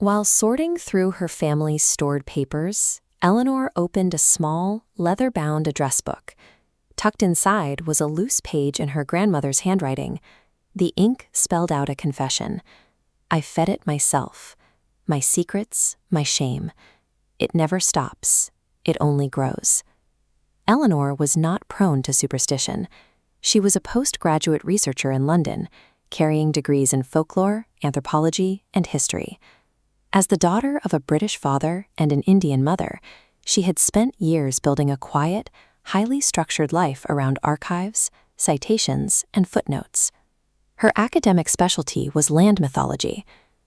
While sorting through her family's stored papers, Eleanor opened a small, leather-bound address book. Tucked inside was a loose page in her grandmother's handwriting. The ink spelled out a confession. I fed it myself. My secrets, my shame. It never stops. It only grows. Eleanor was not prone to superstition. She was a postgraduate researcher in London, carrying degrees in folklore, anthropology, and history. As the daughter of a British father and an Indian mother, she had spent years building a quiet, highly structured life around archives, citations, and footnotes. Her academic specialty was land mythology.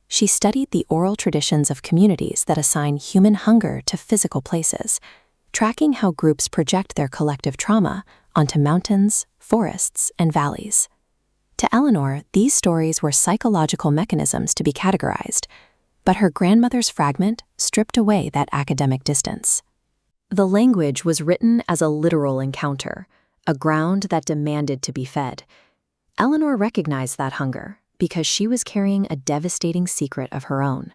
She studied the oral traditions of communities that assign human hunger to physical places, tracking how groups project their collective trauma onto mountains, forests, and valleys. To Eleanor, these stories were psychological mechanisms to be categorized, but her grandmother's fragment stripped away that academic distance. The language was written as a literal encounter, a ground that demanded to be fed. Eleanor recognized that hunger because she was carrying a devastating secret of her own.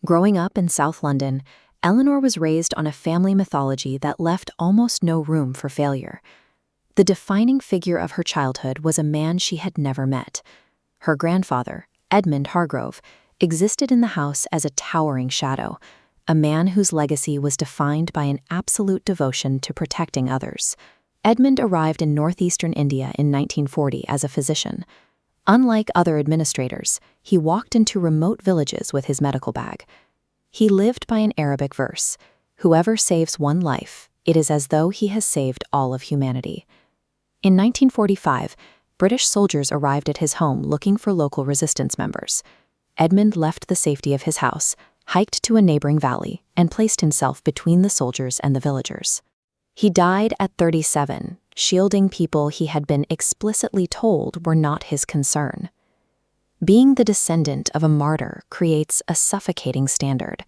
Growing up in South London, Eleanor was raised on a family mythology that left almost no room for failure. The defining figure of her childhood was a man she had never met. Her grandfather, Edmund Hargrove, existed in the house as a towering shadow, a man whose legacy was defined by an absolute devotion to protecting others. Edmund arrived in northeastern India in 1940 as a physician. Unlike other administrators, he walked into remote villages with his medical bag. He lived by an Arabic verse, "Whoever saves one life, it is as though he has saved all of humanity." In 1945, British soldiers arrived at his home looking for local resistance members. Edmund left the safety of his house, hiked to a neighboring valley, and placed himself between the soldiers and the villagers. He died at 37, shielding people he had been explicitly told were not his concern. Being the descendant of a martyr creates a suffocating standard.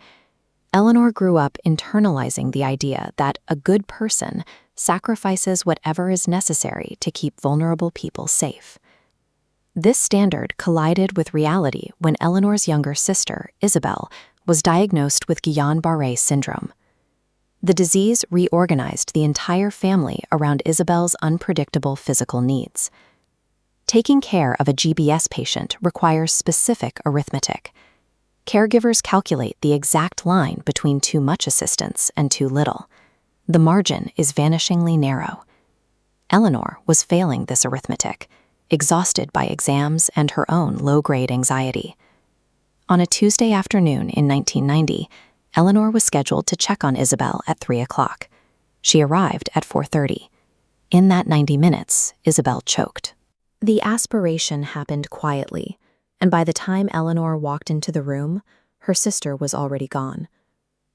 Eleanor grew up internalizing the idea that a good person sacrifices whatever is necessary to keep vulnerable people safe. This standard collided with reality when Eleanor's younger sister, Isabel, was diagnosed with Guillain-Barré syndrome. The disease reorganized the entire family around Isabel's unpredictable physical needs. Taking care of a GBS patient requires specific arithmetic. Caregivers calculate the exact line between too much assistance and too little. The margin is vanishingly narrow. Eleanor was failing this arithmetic, exhausted by exams and her own low-grade anxiety. On a Tuesday afternoon in 1990, Eleanor was scheduled to check on Isabel at 3 o'clock. She arrived at 4:30. In that 90 minutes, Isabel choked. The aspiration happened quietly, and by the time Eleanor walked into the room, her sister was already gone.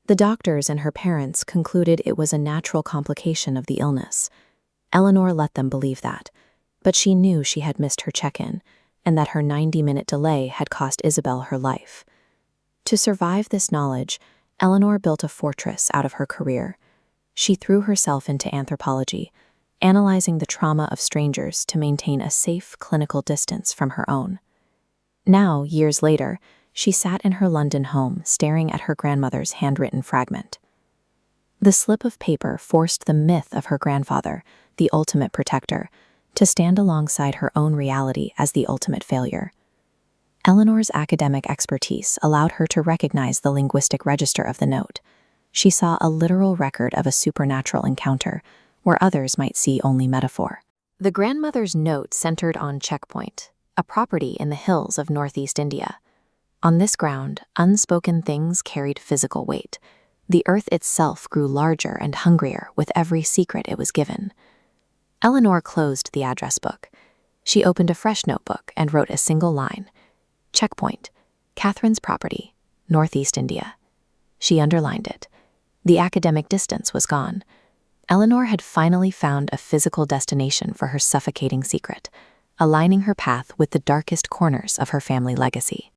The doctors and her parents concluded it was a natural complication of the illness. Eleanor let them believe that, but she knew she had missed her check-in, and that her 90-minute delay had cost Isabel her life. To survive this knowledge, Eleanor built a fortress out of her career. She threw herself into anthropology, analyzing the trauma of strangers to maintain a safe clinical distance from her own. Now, years later, she sat in her London home staring at her grandmother's handwritten fragment. The slip of paper forced the myth of her grandfather, the ultimate protector, to stand alongside her own reality as the ultimate failure. Eleanor's academic expertise allowed her to recognize the linguistic register of the note. She saw a literal record of a supernatural encounter, where others might see only metaphor. The grandmother's note centered on Checkpoint, a property in the hills of northeast India. On this ground, unspoken things carried physical weight. The earth itself grew larger and hungrier with every secret it was given. Eleanor closed the address book. She opened a fresh notebook and wrote a single line. Checkpoint, Catherine's property, northeast India. She underlined it. The academic distance was gone. Eleanor had finally found a physical destination for her suffocating secret, aligning her path with the darkest corners of her family legacy.